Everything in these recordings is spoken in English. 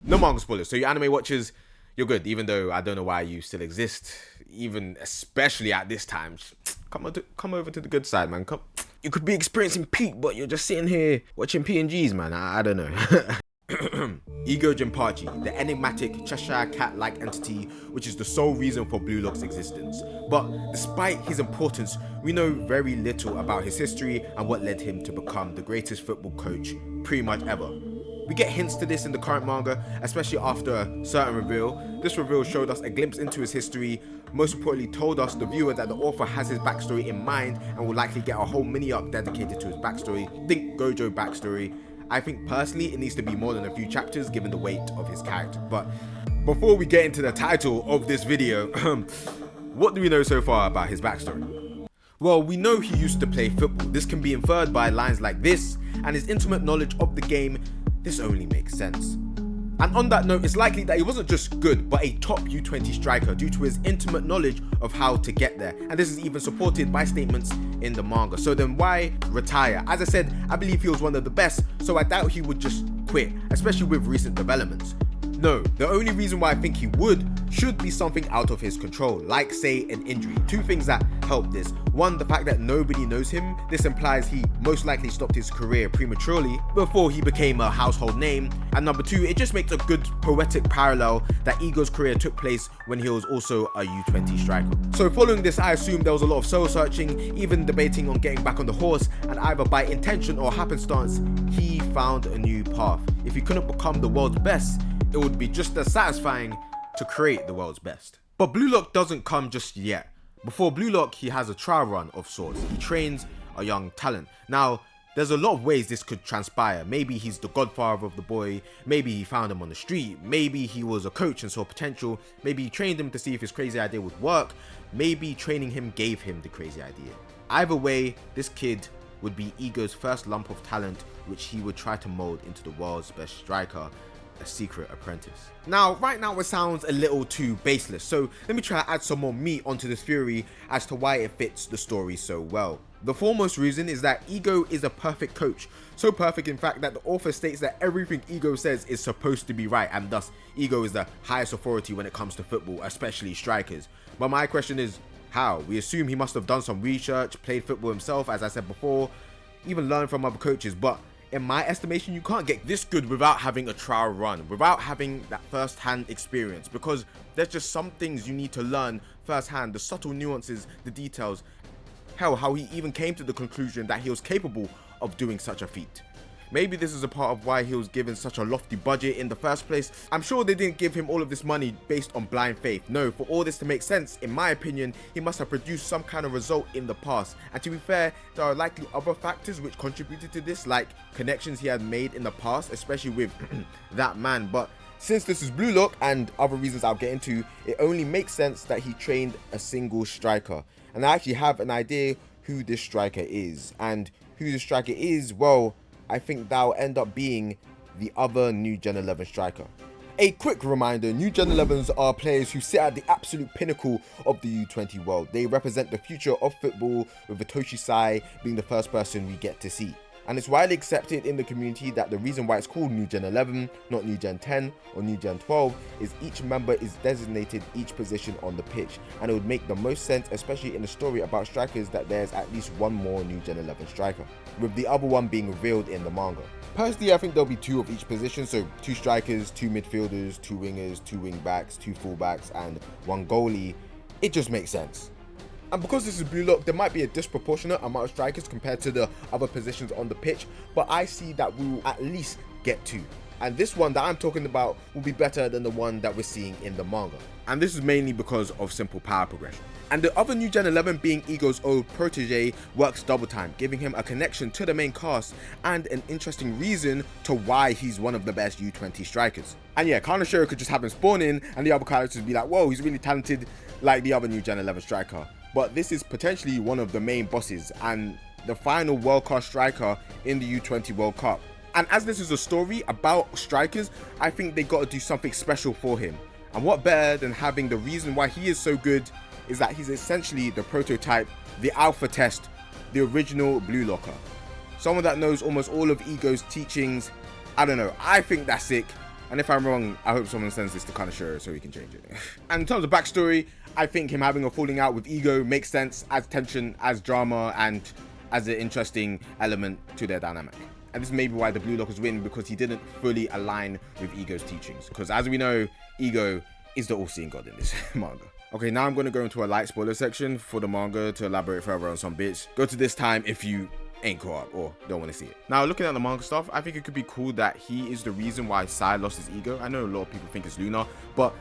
No manga spoilers. So you anime watchers, you're good. Even though I don't know why you still exist, even especially at this time. Come over to the good side, man. Come. You could be experiencing peak, but you're just sitting here watching PNGs, man. I don't know. Ego Jinpachi, the enigmatic Cheshire cat-like entity which is the sole reason for Blue Lock's existence. But despite his importance, we know very little about his history and what led him to become the greatest football coach pretty much ever. We get hints to this in the current manga, especially after a certain reveal. This reveal showed us a glimpse into his history, most importantly told us, the viewer, that the author has his backstory in mind and will likely get a whole mini-arc dedicated to his backstory. Think Gojo backstory. I think personally it needs to be more than a few chapters given the weight of his character. But before we get into the title of this video, what do we know so far about his backstory? Well, we know he used to play football. This can be inferred by lines like this, and his intimate knowledge of the game. This only makes sense. And on that note, it's likely that he wasn't just good, but a top U20 striker due to his intimate knowledge of how to get there. And this is even supported by statements in the manga. So then why retire? As I said, I believe he was one of the best, so I doubt he would just quit, especially with recent developments. No, the only reason why I think he should be something out of his control, like say an injury. Two things that help this. One, the fact that nobody knows him. This implies he most likely stopped his career prematurely before he became a household name. And number two, it just makes a good poetic parallel that Ego's career took place when he was also a U20 striker. So following this, I assume there was a lot of soul searching, even debating on getting back on the horse, and either by intention or happenstance, he found a new path. If he couldn't become the world's best, it would be just as satisfying to create the world's best. But Blue Lock doesn't come just yet. Before Blue Lock, he has a trial run of sorts. He trains a young talent. Now, there's a lot of ways this could transpire. Maybe he's the godfather of the boy. Maybe he found him on the street. Maybe he was a coach and saw potential. Maybe he trained him to see if his crazy idea would work. Maybe training him gave him the crazy idea. Either way, this kid would be Ego's first lump of talent, which he would try to mold into the world's best striker, a secret apprentice. Now, right now it sounds a little too baseless, so let me try to add some more meat onto this theory as to why it fits the story so well. The foremost reason is that Ego is a perfect coach, so perfect in fact that the author states that everything Ego says is supposed to be right, and thus Ego is the highest authority when it comes to football, especially strikers. But my question is, how? We assume he must have done some research, played football himself, as I said before, even learned from other coaches, but in my estimation, you can't get this good without having a trial run, without having that first-hand experience, because there's just some things you need to learn first-hand, the subtle nuances, the details. Hell, how he even came to the conclusion that he was capable of doing such a feat. Maybe this is a part of why he was given such a lofty budget in the first place. I'm sure they didn't give him all of this money based on blind faith. No, for all this to make sense, in my opinion, he must have produced some kind of result in the past. And to be fair, there are likely other factors which contributed to this, like connections he had made in the past, especially with that man. But since this is Blue Lock and other reasons I'll get into, it only makes sense that he trained a single striker. And I actually have an idea who this striker is. And who this striker is, well, I think that'll end up being the other New Gen 11 striker. A quick reminder, New Gen 11s are players who sit at the absolute pinnacle of the U20 world. They represent the future of football, with Hitoshi Sai being the first person we get to see. And it's widely accepted in the community that the reason why it's called New Gen 11, not New Gen 10 or New Gen 12, is each member is designated each position on the pitch. And it would make the most sense, especially in a story about strikers, that there's at least one more New Gen 11 striker, with the other one being revealed in the manga. Personally, I think there'll be two of each position, so 2 strikers, 2 midfielders, 2 wingers, 2 wing backs, 2 fullbacks, and 1 goalie. It just makes sense. And because this is Blue Lock, there might be a disproportionate amount of strikers compared to the other positions on the pitch, but I see that we will at least get 2. And this one that I'm talking about will be better than the one that we're seeing in the manga. And this is mainly because of simple power progression. And the other New Gen 11 being Ego's old protege works double time, giving him a connection to the main cast and an interesting reason to why he's one of the best U20 strikers. And yeah, Kanashiro could just have him spawn in and the other characters be like, whoa, he's really talented like the other New Gen 11 striker. But this is potentially one of the main bosses and the final world-class striker in the U20 World Cup. And as this is a story about strikers, I think they got to do something special for him. And what better than having the reason why he is so good is that he's essentially the prototype, the alpha test, the original Blue Locker. Someone that knows almost all of Ego's teachings. I don't know, I think that's sick. And if I'm wrong, I hope someone sends this to Kanashiro so he can change it. And in terms of backstory, I think him having a falling out with Ego makes sense as tension, as drama, and as an interesting element to their dynamic. And this may be why the Blue Lockers win, because he didn't fully align with Ego's teachings. Because as we know, Ego is the all-seeing god in this manga. Okay, now I'm going to go into a light spoiler section for the manga to elaborate further on some bits. Go to this time if you ain't caught up or don't want to see it. Now, looking at the manga stuff, I think it could be cool that he is the reason why Sai lost his ego. I know a lot of people think it's Luna, but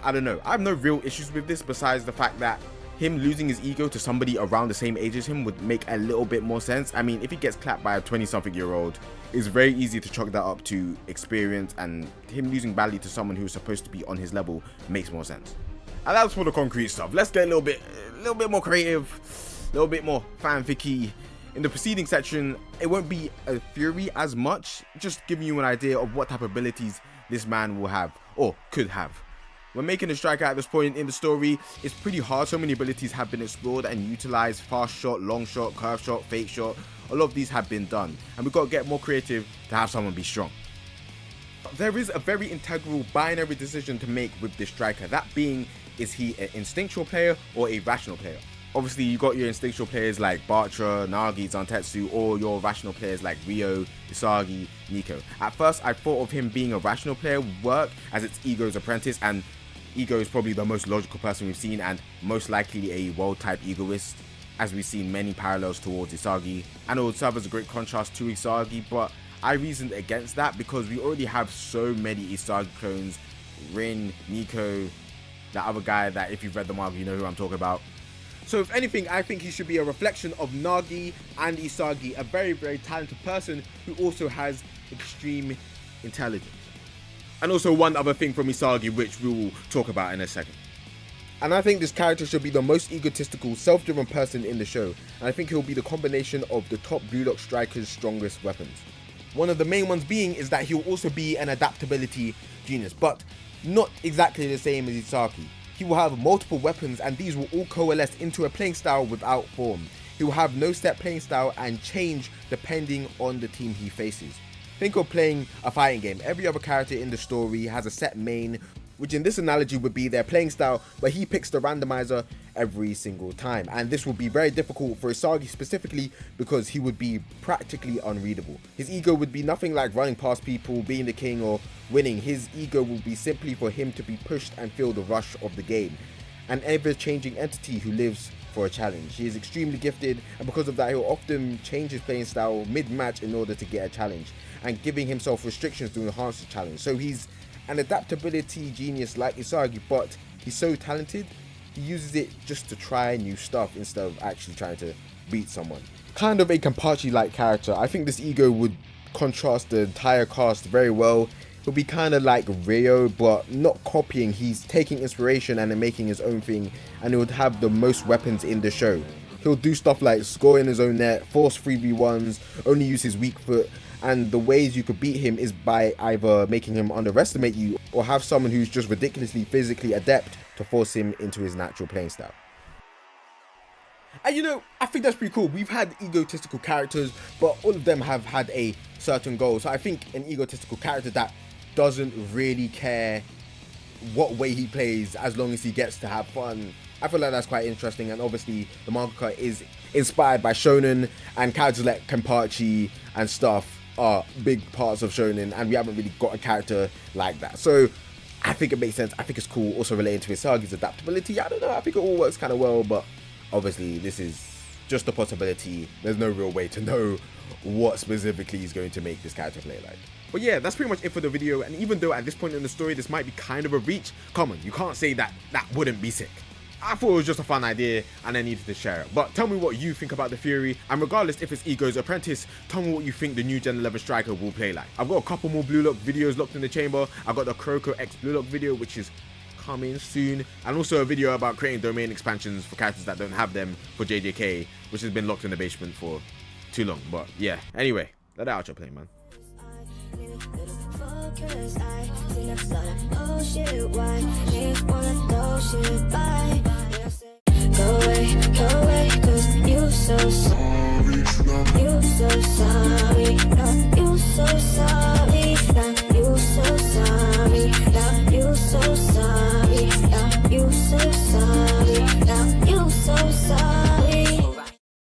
I don't know. I have no real issues with this besides the fact that him losing his ego to somebody around the same age as him would make a little bit more sense. I mean, if he gets clapped by a 20-something-year-old, it's very easy to chalk that up to experience, and him losing badly to someone who's supposed to be on his level makes more sense. And that's for the concrete stuff. Let's get a little bit more creative, a little bit more fanficky. In the preceding section, it won't be a theory as much, just giving you an idea of what type of abilities this man will have, or could have. When making a striker at this point in the story, it's pretty hard. So many abilities have been explored and utilized. Fast shot, long shot, curve shot, fake shot. A lot of these have been done, and we've got to get more creative to have someone be strong. There is a very integral binary decision to make with this striker, that being, is he an instinctual player or a rational player? Obviously, you got your instinctual players like Bartra, Nagi, Zantetsu, or your rational players like Ryo, Isagi, Nico. At first, I thought of him being a rational player would work, as it's Ego's apprentice, and Ego is probably the most logical person we've seen, and most likely a world-type egoist, as we've seen many parallels towards Isagi. And it would serve as a great contrast to Isagi, but I reasoned against that because we already have so many Isagi clones. Rin, Nico, that other guy that if you've read the manga, you know who I'm talking about. So if anything, I think he should be a reflection of Nagi and Isagi, a very, very talented person who also has extreme intelligence. And also one other thing from Isagi, which we will talk about in a second. And I think this character should be the most egotistical, self-driven person in the show. And I think he'll be the combination of the top Blue Lock strikers' strongest weapons. One of the main ones being is that he'll also be an adaptability genius, but not exactly the same as Isagi. He will have multiple weapons, and these will all coalesce into a playing style without form. He will have no set playing style and change depending on the team he faces. Think of playing a fighting game. Every other character in the story has a set main, which in this analogy would be their playing style, but he picks the randomizer every single time. And this will be very difficult for Isagi specifically because he would be practically unreadable. His ego would be nothing like running past people, being the king, or winning. His ego will be simply for him to be pushed and feel the rush of the game. An ever-changing entity who lives for a challenge. He is extremely gifted, and because of that, he'll often change his playing style mid-match in order to get a challenge, and giving himself restrictions to enhance the challenge. So he's an adaptability genius like Isagi, but he's so talented, he uses it just to try new stuff instead of actually trying to beat someone. Kind of a Kenpachi-like character. I think this ego would contrast the entire cast very well. He'll be kind of like Ryo, but not copying. He's taking inspiration and then making his own thing, and he would have the most weapons in the show. He'll do stuff like score in his own net, force 3v1s, only use his weak foot, and the ways you could beat him is by either making him underestimate you or have someone who's just ridiculously physically adept to force him into his natural playing style. And you know, I think that's pretty cool. We've had egotistical characters, but all of them have had a certain goal. So I think an egotistical character that doesn't really care what way he plays as long as he gets to have fun, I feel like that's quite interesting. And obviously the mangaka is inspired by shonen, and characters like Kenpachi and stuff are big parts of shonen, and we haven't really got a character like that. So I think it makes sense. I think it's cool. Also relating to Isagi's adaptability, I don't know, I think it all works kind of well, but obviously this is just a possibility. There's no real way to know what specifically is going to make this character play like. But yeah, that's pretty much it for the video, and even though at this point in the story this might be kind of a reach, come on, you can't say that that wouldn't be sick. I thought it was just a fun idea and I needed to share it. But tell me what you think about the theory, and regardless if it's Ego's apprentice, tell me what you think the new Gen 11 striker will play like. I've got a couple more Blue Lock videos locked in the chamber. I've got the Kuroko X Blue Lock video, which is coming soon, and also a video about creating domain expansions for characters that don't have them for JJK, which has been locked in the basement for too long. But yeah, anyway, let that outro play, man. Cause I see next time, oh shit, why you wanna throw shit by? Go away, cause you so sorry, you so